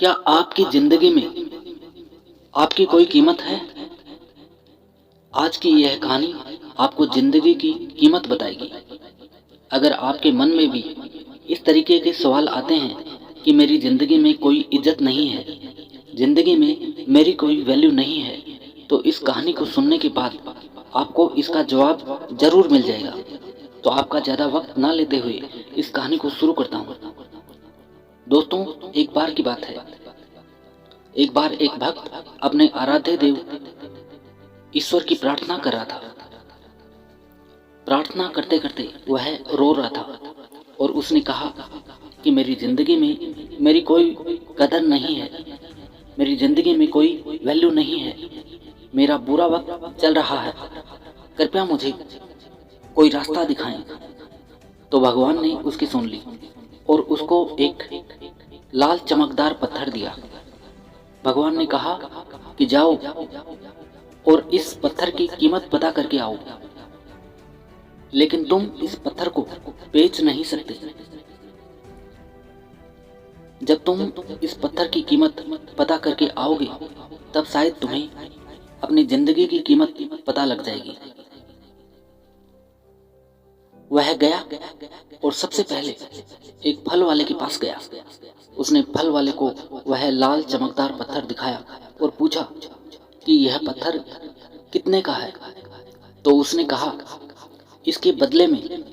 क्या आपकी जिंदगी में आपकी कोई कीमत है? आज की यह कहानी आपको जिंदगी की कीमत बताएगी। अगर आपके मन में भी इस तरीके के सवाल आते हैं कि मेरी जिंदगी में कोई इज्जत नहीं है, जिंदगी में मेरी कोई वैल्यू नहीं है, तो इस कहानी को सुनने के बाद आपको इसका जवाब जरूर मिल जाएगा। तो आपका ज़्यादा वक्त ना लेते हुए इस कहानी को शुरू करता हूँ। दोस्तों, एक बार की बात है। एक बार एक भक्त अपने आराध्य देव ईश्वर की प्रार्थना कर रहा था। प्रार्थना करते करते वह रो रहा था और उसने कहा कि मेरी जिंदगी में मेरी कोई कदर नहीं है, मेरी जिंदगी में कोई वैल्यू नहीं है, मेरा बुरा वक्त चल रहा है, कृपया मुझे कोई रास्ता दिखाएं। तो भगवान ने उसकी सुन ली और उसको एक लाल चमकदार पत्थर दिया। भगवान ने कहा कि जाओ और इस पत्थर की कीमत पता करके आओ, लेकिन तुम इस पत्थर को बेच नहीं सकते। जब तुम इस पत्थर की कीमत पता करके आओगे तब शायद तुम्हें अपनी जिंदगी की कीमत पता लग जाएगी। वह गया और सबसे पहले एक फल वाले के पास गया। उसने फल वाले को वह लाल चमकदार पत्थर दिखाया और पूछा कि यह पत्थर कितने का है। तो उसने कहा, इसके बदले में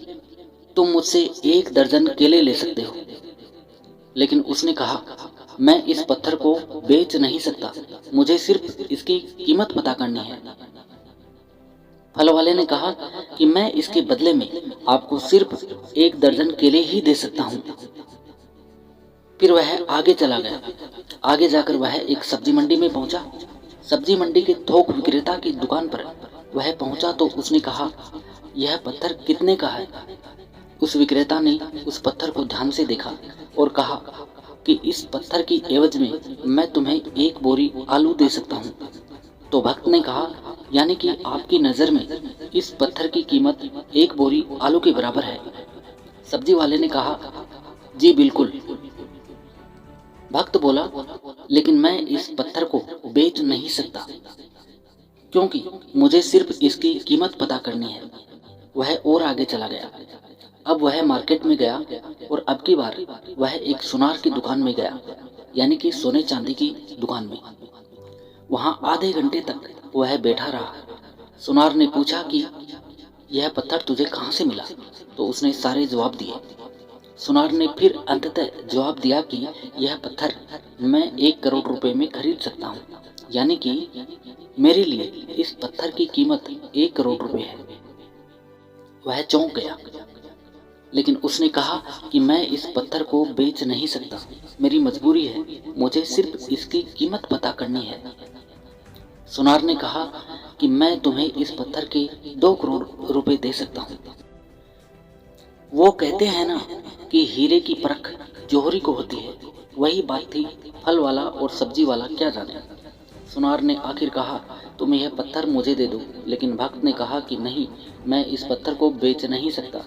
तुम मुझसे 1 दर्जन केले ले सकते हो। लेकिन उसने कहा, मैं इस पत्थर को बेच नहीं सकता, मुझे सिर्फ इसकी कीमत पता करनी है। फल वाले ने कहा कि मैं इसके बदले में आपको सिर्फ 1 दर्जन केले ही दे सकता हूँ। फिर वह आगे चला गया। आगे जाकर वह एक सब्जी मंडी में पहुंचा। सब्जी मंडी के थोक विक्रेता की दुकान पर वह पहुंचा तो उसने कहा, यह पत्थर कितने का है? उस विक्रेता ने उस पत्थर को ध्यान से देखा और कहा कि इस पत्थर की एवज में मैं तुम्हें 1 बोरी आलू दे सकता हूँ। तो भक्त ने कहा, यानी कि आपकी नज़र में इस पत्थर की कीमत 1 बोरी आलू के बराबर है। सब्जी वाले ने कहा, जी बिल्कुल। भक्त बोला, लेकिन मैं इस पत्थर को बेच नहीं सकता क्योंकि मुझे सिर्फ इसकी कीमत पता करनी है। वह और आगे चला गया। अब वह मार्केट में गया और अब की बार वह एक सुनार की दुकान में गया, यानी कि सोने चांदी की दुकान में। वहां आधे घंटे तक वह बैठा रहा। सुनार ने पूछा कि यह पत्थर तुझे कहाँ से मिला? तो उसने सारे जवाब दिए। सुनार ने फिर अंततः जवाब दिया कि यह पत्थर मैं 1 करोड़ रुपए में खरीद सकता हूँ, यानी कि मेरे लिए इस पत्थर की कीमत 1 करोड़ रुपए है। वह चौंक गया, लेकिन उसने कहा कि मैं इस पत्थर को बेच नहीं सकता, मेरी मजबूरी है, मुझे सिर्फ इसकी कीमत पता करनी है। सुनार ने कहा कि मैं तुम्हें इस पत्थर के 2 करोड़ रुपए दे सकता हूँ। वो कहते हैं ना कि हीरे की परख जौहरी को होती है, वही बात थी। फल वाला और सब्जी वाला क्या जाने। सुनार ने आखिर कहा, तुम यह पत्थर मुझे दे दो। लेकिन भक्त ने कहा कि नहीं, मैं इस पत्थर को बेच नहीं सकता।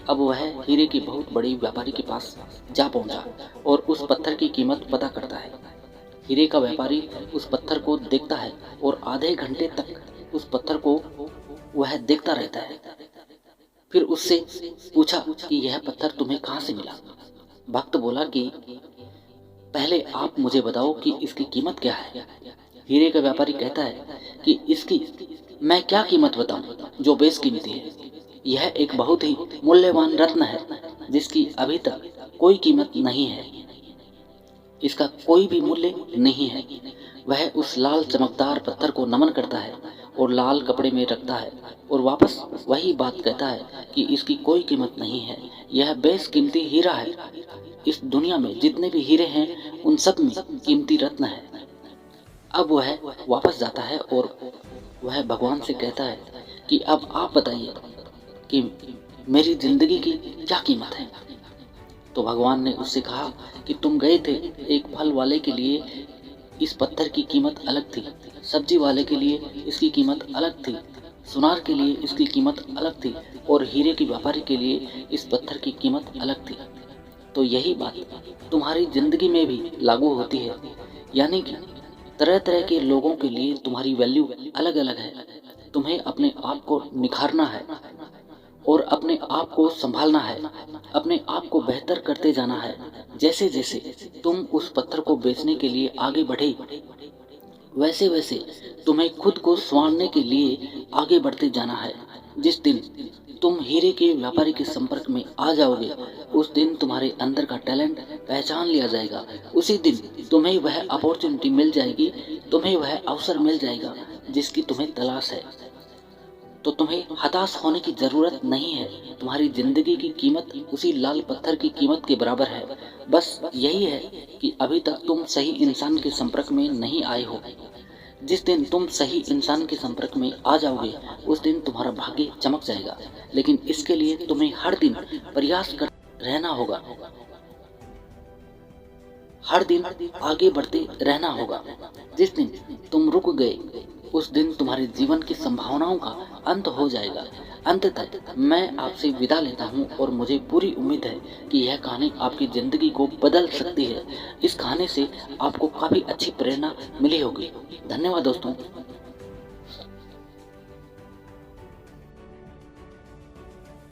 अब वह हीरे की बहुत बड़ी व्यापारी के पास जा पहुंचा और उस पत्थर की कीमत पता करता है। हीरे का व्यापारी उस पत्थर को देखता है और आधे घंटे तक उस पत्थर को वह देखता रहता है। फिर उससे पूछा कि यह पत्थर तुम्हें कहाँ से मिला? भक्त बोला कि पहले आप मुझे बताओ कि इसकी कीमत क्या है। हीरे का व्यापारी कहता है कि इसकी मैं क्या कीमत बताऊं जो बेशकीमती है। यह एक बहुत ही मूल्यवान रत्न है जिसकी अभी तक कोई कीमत नहीं है, इसका कोई भी मूल्य नहीं है। वह उस लाल चमकदार पत्थर को नमन करता है और लाल कपड़े में रखता है और वापस वही बात कहता है कि इसकी कोई कीमत नहीं है, यह बेशकीमती हीरा है। इस दुनिया में जितने भी हीरे हैं उन सब में कीमती रत्न है। अब वह वापस जाता है और वह भगवान से कहता है कि अब आप बताइए कि मेरी जिंदगी की क्या कीमत है। तो भगवान ने उससे कहा कि तुम गए थे एक फल वाले के लिए इस पत्थर की कीमत अलग थी, सब्जी वाले के लिए इसकी कीमत अलग थी, सुनार के लिए इसकी कीमत अलग थी और हीरे के व्यापारी के लिए इस पत्थर की कीमत अलग थी। तो यही बात तुम्हारी जिंदगी में भी लागू होती है। यानी कि तरह तरह के लोगों के लिए तुम्हारी वैल्यू अलग अलग है। तुम्हें अपने आप को निखारना है और अपने आप को संभालना है, अपने आप को बेहतर करते जाना है। जैसे जैसे तुम उस पत्थर को बेचने के लिए आगे बढ़े, वैसे वैसे तुम्हें खुद को संवारने के लिए आगे बढ़ते जाना है। जिस दिन तुम हीरे के व्यापारी के संपर्क में आ जाओगे, उस दिन तुम्हारे अंदर का टैलेंट पहचान लिया जाएगा। उसी दिन तुम्हें वह अपॉर्चुनिटी मिल जाएगी, तुम्हें वह अवसर मिल जाएगा जिसकी तुम्हें तलाश है। तो तुम्हें हताश होने की ज़रूरत नहीं है। तुम्हारी ज़िंदगी की कीमत उसी लाल पत्थर की कीमत के बराबर है। बस यही है कि अभी तक तुम सही इंसान के संपर्क में नहीं आए हो। जिस दिन तुम सही इंसान के संपर्क में आ जाओगे, उस दिन तुम्हारा भाग्य चमक जाएगा। लेकिन इसके लिए तुम्हें हर दिन प्रयास कर रहना होगा, हर दिन आगे बढ़ते रहना होगा। जिस दिन तुम रुक गए, उस दिन तुम्हारे जीवन की संभावनाओं का अंत हो जाएगा। अंततः मैं आपसे विदा लेता हूँ और मुझे पूरी उम्मीद है कि यह कहानी आपकी ज़िंदगी को बदल सकती है। इस कहानी से आपको काफ़ी अच्छी प्रेरणा मिली होगी। धन्यवाद दोस्तों।